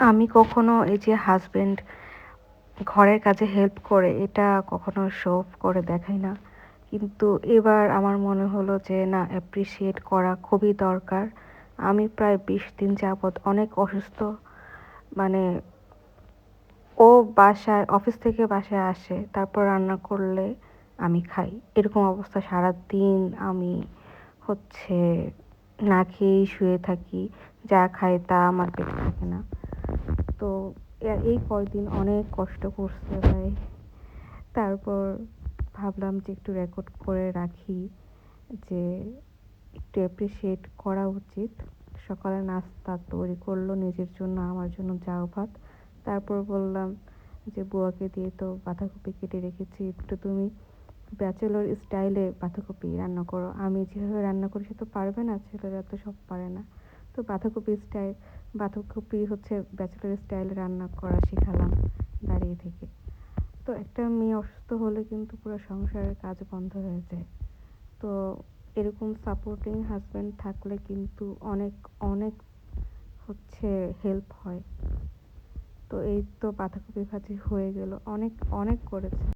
আমি কখনো এই যে হাজবেন্ড ঘরের কাজে হেল্প করে এটা কখনো শো অফ করে দেখাই না। কিন্তু এবার আমার মনে হলো যে না, অ্যাপ্রিসিয়েট করা খুবই দরকার। আমি প্রায় 20 দিন যাবৎ অনেক অসুস্থ। মানে ও বাসায় অফিস থেকে বাসায় আসে, তারপর রান্না করলে আমি খাই। এরকম অবস্থা সারাদিন আমি হচ্ছে না খেয়েই শুয়ে থাকি। যা খাই তা আমার পেটে থাকে না। তো এই কয়দিন অনেক কষ্ট করছে ভাই। তারপর ভাবলাম যে একটু রেকর্ড করে রাখি, যে একটু অ্যাপ্রিসিয়েট করা উচিত। সকালে নাস্তা তৈরি করলো নিজের জন্য, আমার জন্য জাউ ভাত। তারপর বললাম যে বুয়াকে দিয়ে তো বাঁধাকপি কেটে রেখেছি, একটু তুমি ব্যাচেলর স্টাইলে বাঁধাকপি রান্না করো। আমি যেভাবে রান্না করি সে তো পারবে না, ছেলেরা তো সব পারে না। তো বাঁধাকপি হচ্ছে ব্যাচেলর স্টাইলে রান্না করা শেখালাম দাঁড়িয়ে থেকে। তো একটা মেয়ে অসুস্থ হলে কিন্তু পুরো সংসারের কাজ বন্ধ হয়ে যায়। তো এরকম সাপোর্টিং হাজব্যান্ড থাকলে কিন্তু অনেক অনেক হচ্ছে হেল্প হয়। তো এই তো বাঁধাকপি ভাজি হয়ে গেল, অনেক অনেক করেছে।